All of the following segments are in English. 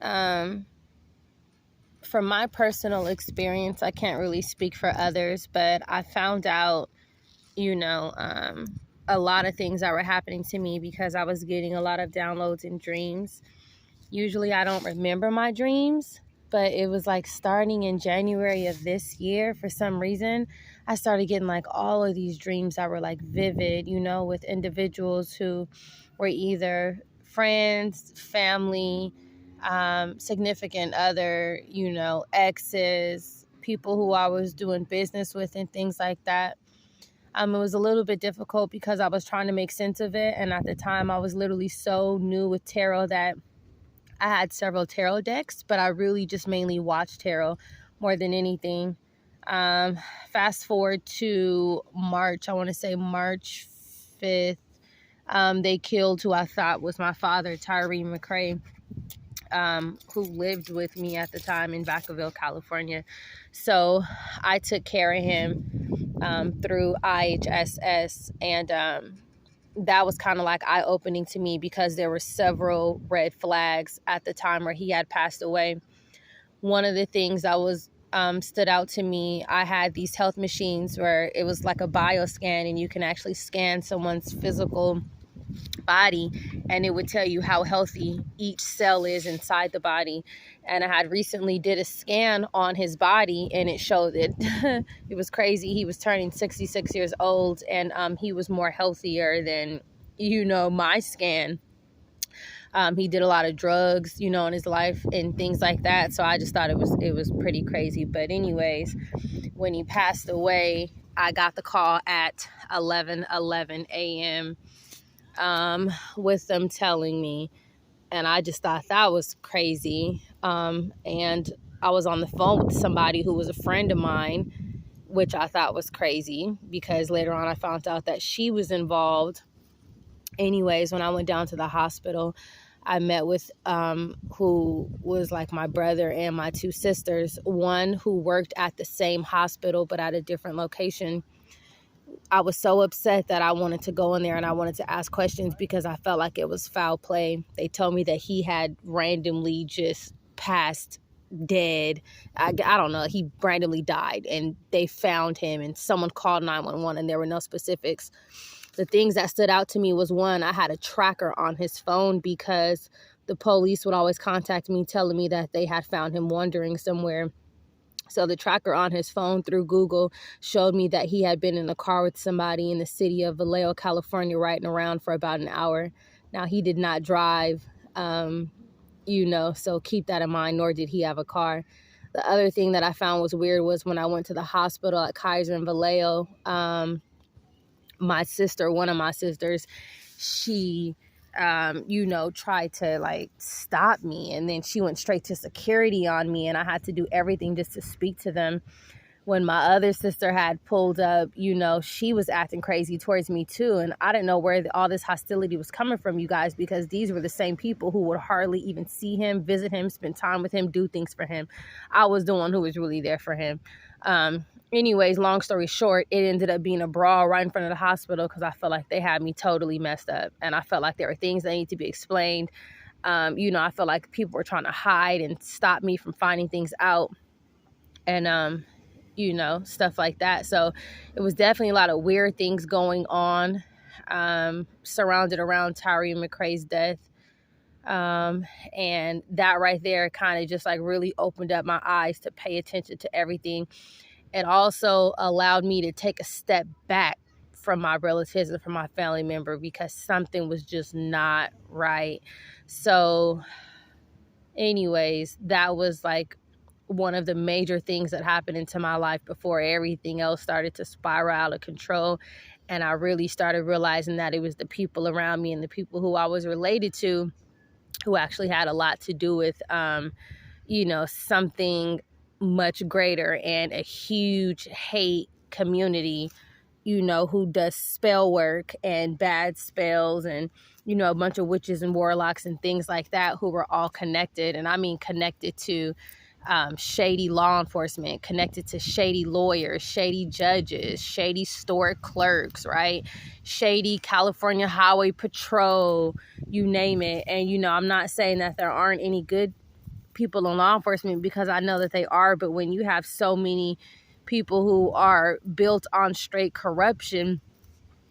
Um, from my personal experience, I can't really speak for others, but I found out, a lot of things that were happening to me because I was getting a lot of downloads in dreams. Usually I don't remember my dreams, but it was like starting in January of this year, for some reason, I started getting like all of these dreams that were like vivid, with individuals who were either friends, family, significant other, exes, people who I was doing business with and things like that. It was a little bit difficult because I was trying to make sense of it. And at the time I was literally so new with tarot that I had several tarot decks, but I really just mainly watched tarot more than anything. Fast forward to March, I want to say March 5th, they killed who I thought was my father, Tyree McCray, who lived with me at the time in Vacaville, California. So I took care of him through IHSS, and that was kind of like eye-opening to me because there were several red flags at the time where he had passed away. One of the things that was stood out to me, I had these health machines where it was like a bioscan, and you can actually scan someone's physical body and it would tell you how healthy each cell is inside the body. And I had recently did a scan on his body, and it showed that it was crazy. He was turning 66 years old, and he was more healthier than my scan. He did a lot of drugs in his life and things like that, so I just thought it was pretty crazy. But anyways, when he passed away, I got the call at 11:11 a.m. With them telling me, and I just thought that was crazy. And I was on the phone with somebody who was a friend of mine, which I thought was crazy because later on I found out that she was involved. Anyways, when I went down to the hospital, I met with who was like my brother and my two sisters, one who worked at the same hospital but at a different location. I was so upset that I wanted to go in there and I wanted to ask questions because I felt like it was foul play. They told me that he had randomly just passed dead. I don't know. He randomly died, and they found him, and someone called 911, and there were no specifics. The things that stood out to me was, one, I had a tracker on his phone because the police would always contact me telling me that they had found him wandering somewhere. So the tracker on his phone through Google showed me that he had been in a car with somebody in the city of Vallejo, California, riding around for about an hour. Now, he did not drive, so keep that in mind, nor did he have a car. The other thing that I found was weird was when I went to the hospital at Kaiser and Vallejo, one of my sisters, she tried to like stop me, and then she went straight to security on me, and I had to do everything just to speak to them. When my other sister had pulled up, she was acting crazy towards me too, and I didn't know where all this hostility was coming from, you guys, because these were the same people who would hardly even see him, visit him, spend time with him, do things for him. I was the one who was really there for him. Anyways, long story short, it ended up being a brawl right in front of the hospital because I felt like they had me totally messed up. And I felt like there were things that need to be explained. I felt like people were trying to hide and stop me from finding things out. And, stuff like that. So it was definitely a lot of weird things going on surrounded around Tyree McCray's death. And that right there kind of just like really opened up my eyes to pay attention to everything. It also allowed me to take a step back from my relatives and from my family member because something was just not right. So anyways, that was like one of the major things that happened into my life before everything else started to spiral out of control. And I really started realizing that it was the people around me and the people who I was related to who actually had a lot to do with, something much greater, and a huge hate community, who does spell work and bad spells, and, a bunch of witches and warlocks and things like that who were all connected. And I mean connected to shady law enforcement, connected to shady lawyers, shady judges, shady store clerks, right? Shady California Highway Patrol, you name it. And, I'm not saying that there aren't any good people in law enforcement because I know that they are, but when you have so many people who are built on straight corruption,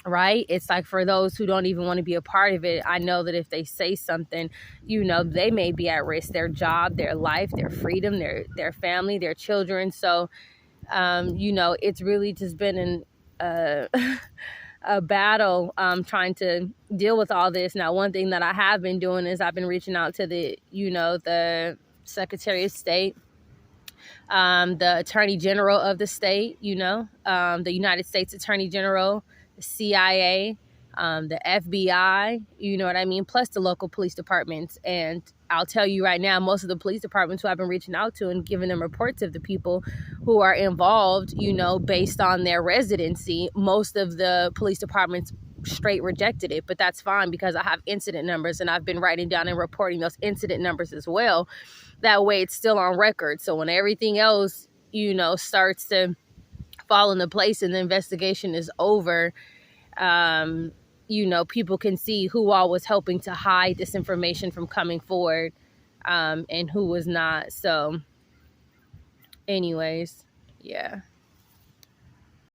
right? It's like, for those who don't even want to be a part of it, I know that if they say something, you know, they may be at risk, their job, their life, their freedom, their family, their children. So, you know, it's really just been a battle trying to deal with all this. Now, one thing that I have been doing is I've been reaching out to the Secretary of State, the Attorney General of the state, the United States Attorney General, the CIA, the FBI, you know what I mean, plus the local police departments. And I'll tell you right now, most of the police departments who I've been reaching out to and giving them reports of the people who are involved, based on their residency, most of the police departments straight rejected it. But that's fine, because I have incident numbers and I've been writing down and reporting those incident numbers as well. That way it's still on record. So when everything else, starts to fall into place and the investigation is over, people can see who all was helping to hide this information from coming forward, and who was not. So anyways, yeah.